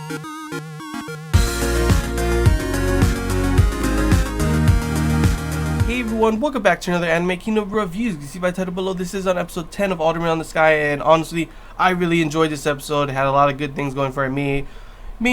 Hey everyone, welcome back to another Anime Kingdom reviews. You can see by the title below, this is on episode 10 of Alderamin on the Sky, and honestly, I really enjoyed this episode. It had a lot of good things going for it. May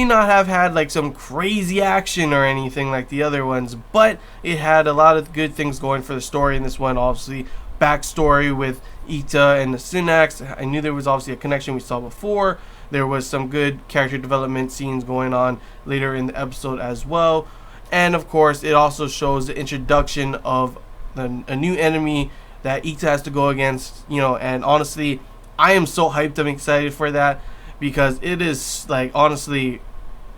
not have had like some crazy action or anything like the other ones, but it had a lot of good things going for the story in this one. Obviously, backstory with Ita and the Synax. I knew there was obviously a connection we saw before. There was some good character development scenes going on later in the episode as well. And of course, it also shows the introduction of a new enemy that Ita has to go against, and honestly, I am so hyped. I'm excited for that because it is, like, honestly,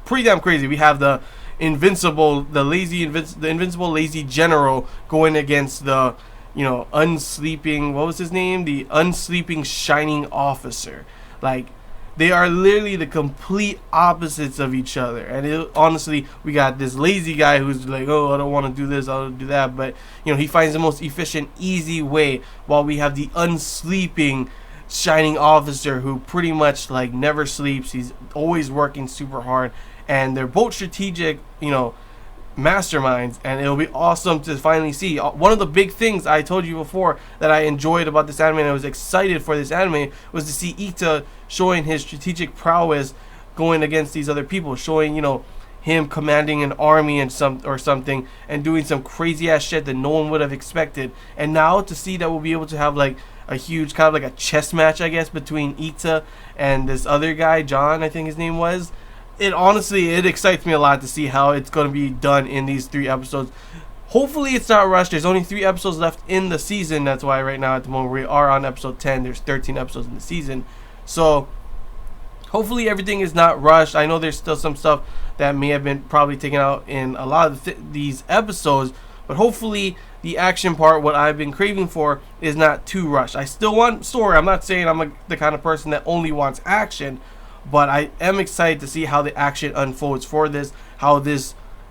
pretty damn crazy. We have the invincible lazy general going against the, unsleeping, what was his name? The unsleeping shining officer. Like, they are literally the complete opposites of each other. And honestly, we got this lazy guy who's like, oh, I don't want to do this, I don't do that. But, he finds the most efficient, easy way. While we have the unsleeping shining officer who pretty much, like, never sleeps. He's always working super hard. And they're both strategic, masterminds, and it'll be awesome to finally see. One of the big things I told you before that I enjoyed about this anime and I was excited for this anime was to see Ita showing his strategic prowess going against these other people, showing him commanding an army and something and doing some crazy ass shit that no one would have expected. And now to see that we'll be able to have like a huge kind of like a chess match, I guess, between Ita and this other guy, John, I think his name was. It excites me a lot to see how it's going to be done in these 3 episodes. Hopefully it's not rushed. There's only 3 episodes left in the season. That's why right now at the moment we are on episode 10. There's 13 episodes in the season. So hopefully everything is not rushed. I know there's still some stuff that may have been probably taken out in a lot of these episodes. But hopefully the action part, what I've been craving for, is not too rushed. I still want story. I'm not saying I'm the kind of person that only wants action. But I am excited to see how the action unfolds for this,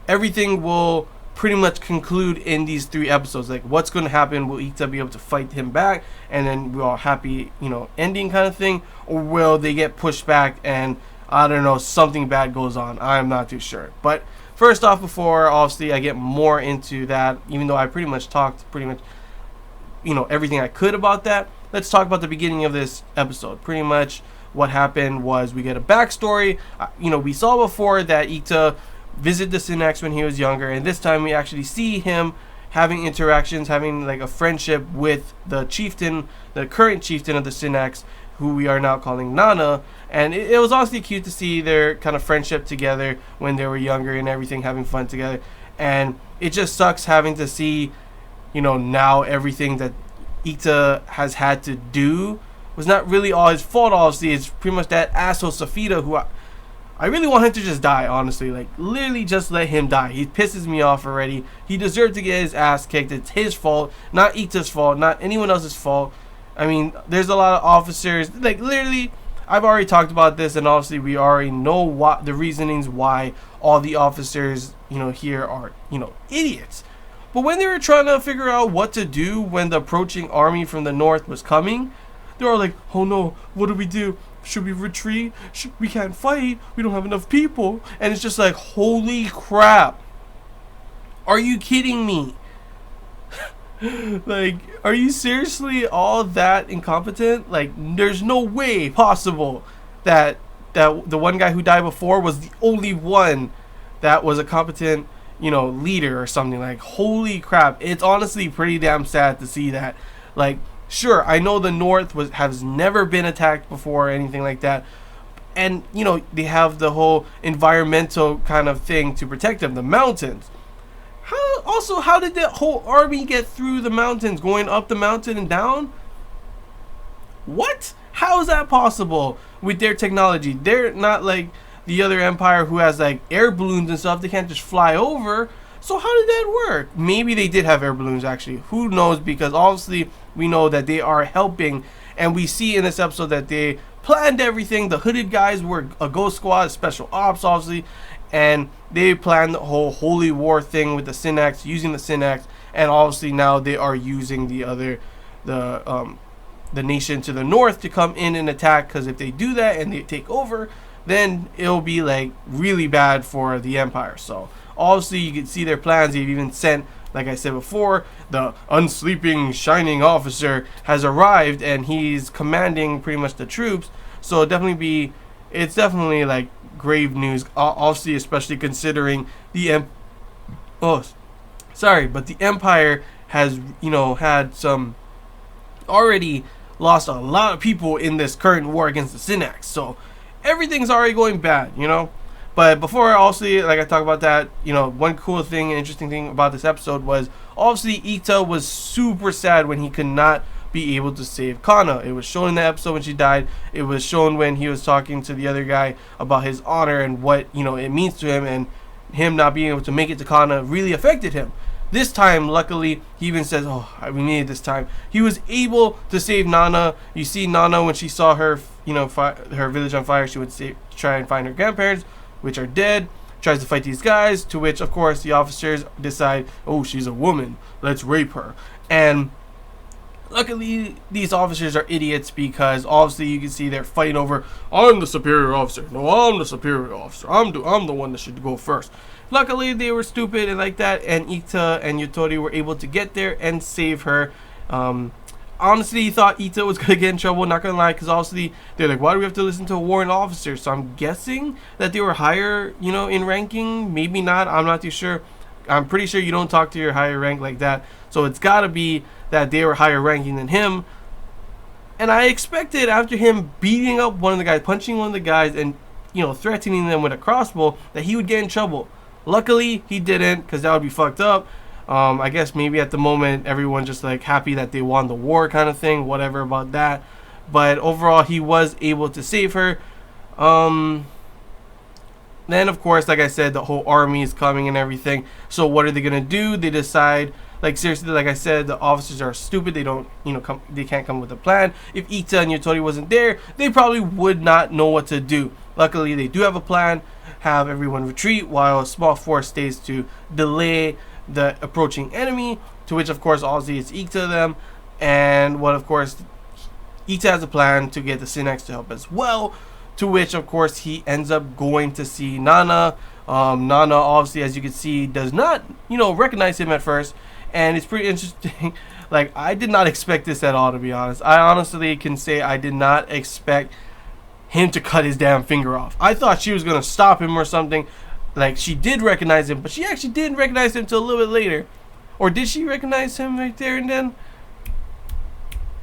everything will pretty much conclude in these 3 episodes. Like, what's going to happen? Will Ita be able to fight him back and then we're all happy, ending kind of thing? Or will they get pushed back and, I don't know, something bad goes on? I'm not too sure. But first off, before obviously I get more into that, even though I pretty much talked everything I could about that, let's talk about the beginning of this episode. Pretty much what happened was we get a backstory. We saw before that Ita visited the Synax when he was younger, and this time we actually see him having interactions, having like a friendship with the chieftain, the current chieftain of the Synax, who we are now calling Nana. And it was honestly cute to see their kind of friendship together when they were younger and everything, having fun together. And it just sucks having to see, now everything that Ita has had to do was not really all his fault. Obviously, it's pretty much that asshole Safita, who I really want him to just die, honestly. Like, literally just let him die. He pisses me off already. He deserved to get his ass kicked. It's his fault, not Ita's fault, not anyone else's fault. I mean, there's a lot of officers, like, literally, I've already talked about this, and obviously we already know what the reasonings why all the officers, here are, idiots. But when they were trying to figure out what to do when the approaching army from the north was coming, they were like, oh no, what do we do? Should we retreat? We can't fight. We don't have enough people. And it's just like, holy crap. Are you kidding me? Like, are you seriously all that incompetent? Like, there's no way possible that the one guy who died before was the only one that was a competent, leader or something. Like, holy crap. It's honestly pretty damn sad to see that. Like, sure, I know the North has never been attacked before or anything like that. And, they have the whole environmental kind of thing to protect them, the mountains. How did that whole army get through the mountains, going up the mountain and down? What? How is that possible with their technology? They're not like the other empire who has like air balloons and stuff. They can't just fly over. So how did that work? Maybe they did have air balloons, actually. Who knows? Because obviously we know that they are helping. And we see in this episode that they planned everything. The hooded guys were a ghost squad, special ops, obviously. And they planned the whole holy war thing with the Synax, using the Synax. And obviously now they are using the nation to the north to come in and attack. Because if they do that and they take over, then it'll be like really bad for the Empire. So obviously you can see their plans. They've even sent, like I said before, the unsleeping shining officer has arrived and he's commanding pretty much the troops. So it's definitely like grave news, obviously, especially considering but the Empire has, had some already lost a lot of people in this current war against the Synax. So everything's already going bad, But before, also, like I talk about that, one cool thing and interesting thing about this episode was obviously Ita was super sad when he could not be able to save Kana. It was shown in the episode when she died. It was shown when he was talking to the other guy about his honor and what it means to him, and him not being able to make it to Kana really affected him. This time, luckily, he even says, "Oh, we needed this time." He was able to save Nana. You see Nana when she saw her, her village on fire. She would try and find her grandparents, which are dead. Tries to fight these guys, to which, of course, the officers decide, "Oh, she's a woman. Let's rape her." And luckily, these officers are idiots because obviously you can see they're fighting over, "I'm the superior officer. No, I'm the superior officer. I'm the one that should go first." Luckily, they were stupid and like that, and Ita and Yutori were able to get there and save her. Honestly, he thought Ita was going to get in trouble, not going to lie, because obviously they're like, why do we have to listen to a warrant officer? So I'm guessing that they were higher, in ranking. Maybe not. I'm not too sure. I'm pretty sure you don't talk to your higher rank like that. So it's got to be that they were higher ranking than him. And I expected after him beating up one of the guys, punching one of the guys, and, threatening them with a crossbow, that he would get in trouble. Luckily, he didn't, because that would be fucked up. I guess maybe at the moment everyone's just like happy that they won the war kind of thing, whatever about that. But overall, he was able to save her. Then, of course, like I said, the whole army is coming and everything. So what are they going to do? They decide, like seriously, like I said, the officers are stupid. They don't, they can't come with a plan. If Ita and Yutori wasn't there, they probably would not know what to do. Luckily, they do have a plan. Have everyone retreat while a small force stays to delay the approaching enemy, to which of course obviously it's Ita them, and what of course Ita has a plan to get the Synax to help as well, to which of course he ends up going to see Nana. Nana obviously, as you can see, does not recognize him at first, and it's pretty interesting. Like, I did not expect this at all, to be honest. I honestly can say I did not expect him to cut his damn finger off. I thought she was gonna stop him or something. Like, she did recognize him, but she actually didn't recognize him until a little bit later. Or did she recognize him right there and then?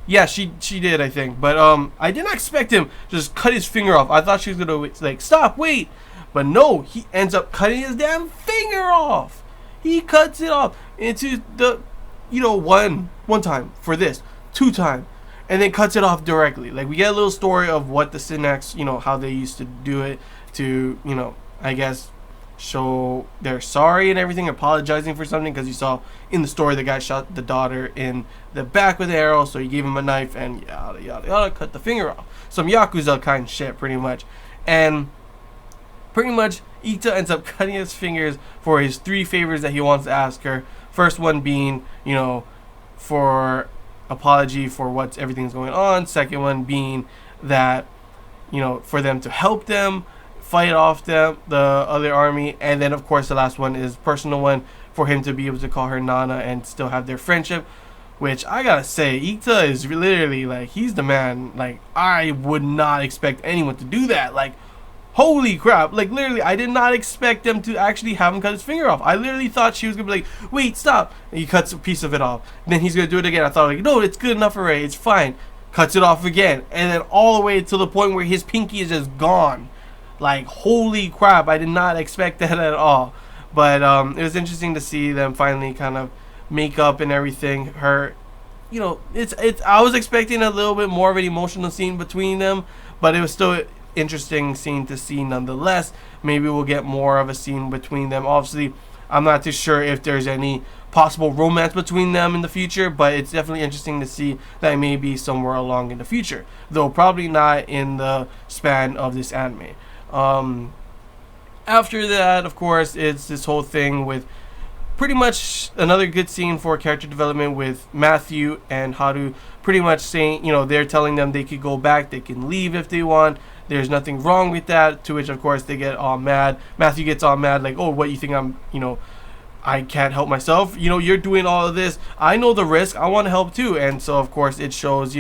Yeah, she did, I think. But I did not expect him to just cut his finger off. I thought she was gonna like, stop, wait. But no, he ends up cutting his damn finger off. He cuts it off into the, one time for this, 2 times. And then cuts it off directly. Like, we get a little story of what the Synax, how they used to do it to, I guess, show they're sorry and everything, apologizing for something, because you saw in the story the guy shot the daughter in the back with an arrow, so he gave him a knife and yada yada yada, cut the finger off. Some Yakuza kind of shit, pretty much. And pretty much Ita ends up cutting his fingers for his 3 favors that he wants to ask her. First one being, for apology for everything's going on. Second one being that, for them to help them fight off the other army. And then of course the last one is personal one, for him to be able to call her Nana and still have their friendship, which I gotta say, Ita is literally like, he's the man. Like, I would not expect anyone to do that. Like, holy crap. Like, literally, I did not expect them to actually have him cut his finger off. I literally thought she was gonna be like, wait, stop. And he cuts a piece of it off. And then he's gonna do it again. I thought, like, no, it's good enough already. It's fine. Cuts it off again. And then all the way to the point where his pinky is just gone. Like, holy crap. I did not expect that at all. But it was interesting to see them finally kind of make up and everything. Her, it's I was expecting a little bit more of an emotional scene between them, but it was still interesting scene to see nonetheless. Maybe we'll get more of a scene between them. Obviously, I'm not too sure if there's any possible romance between them in the future, but it's definitely interesting to see that it may be somewhere along in the future, though probably not in the span of this anime. After that, of course, it's this whole thing with pretty much another good scene for character development with Matthew and Haru pretty much saying, they're telling them they could go back, they can leave if they want. There's nothing wrong with that, to which, of course, they get all mad. Matthew gets all mad, like, oh, what, you think I can't help myself? You're doing all of this. I know the risk. I want to help too. And so, of course, it shows,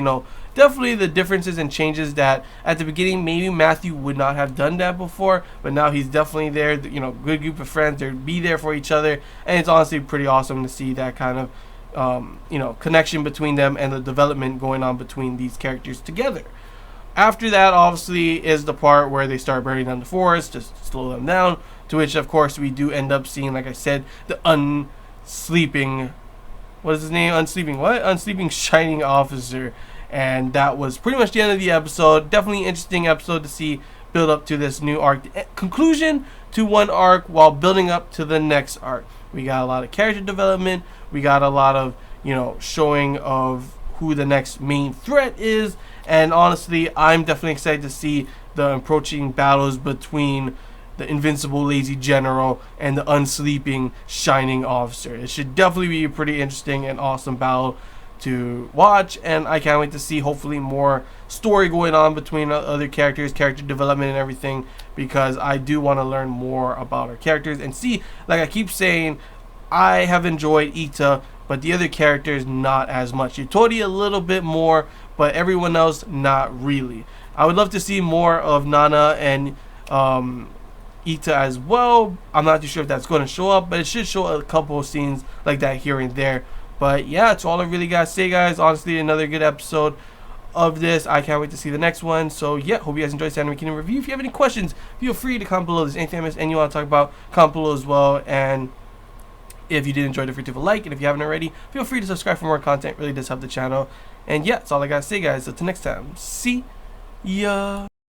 definitely the differences and changes that at the beginning, maybe Matthew would not have done that before, but now he's definitely there. Good group of friends. They'll be there for each other. And it's honestly pretty awesome to see that kind of, connection between them and the development going on between these characters together. After that, obviously, is the part where they start burning down the forest to slow them down, to which, of course, we do end up seeing, like I said, the unsleeping, what is his name? Unsleeping Shining Officer. And that was pretty much the end of the episode. Definitely interesting episode to see build up to this new arc. Conclusion to one arc while building up to the next arc. We got a lot of character development. We got a lot of, showing of who the next main threat is. And honestly, I'm definitely excited to see the approaching battles between the invincible lazy general and the unsleeping shining officer. It should definitely be a pretty interesting and awesome battle to watch, and I can't wait to see hopefully more story going on between other characters, character development and everything, because I do want to learn more about our characters and see, like I keep saying, I have enjoyed Ita, but the other characters not as much. Yutori a little bit more, but everyone else not really. I would love to see more of Nana and Ita as well. I'm not too sure if that's going to show up, but it should show a couple of scenes like that here and there. But yeah, that's all I really got to say, guys. Honestly, another good episode of this. I can't wait to see the next one. So yeah, hope you guys enjoyed this Anime Kingdom review. If you have any questions, feel free to comment below. There's anything I missed and you want to talk about, comment below as well. And if you did enjoy, don't forget to leave a like. And if you haven't already, feel free to subscribe for more content. It really does help the channel. And yeah, that's all I got to say, guys. So till next time, see ya.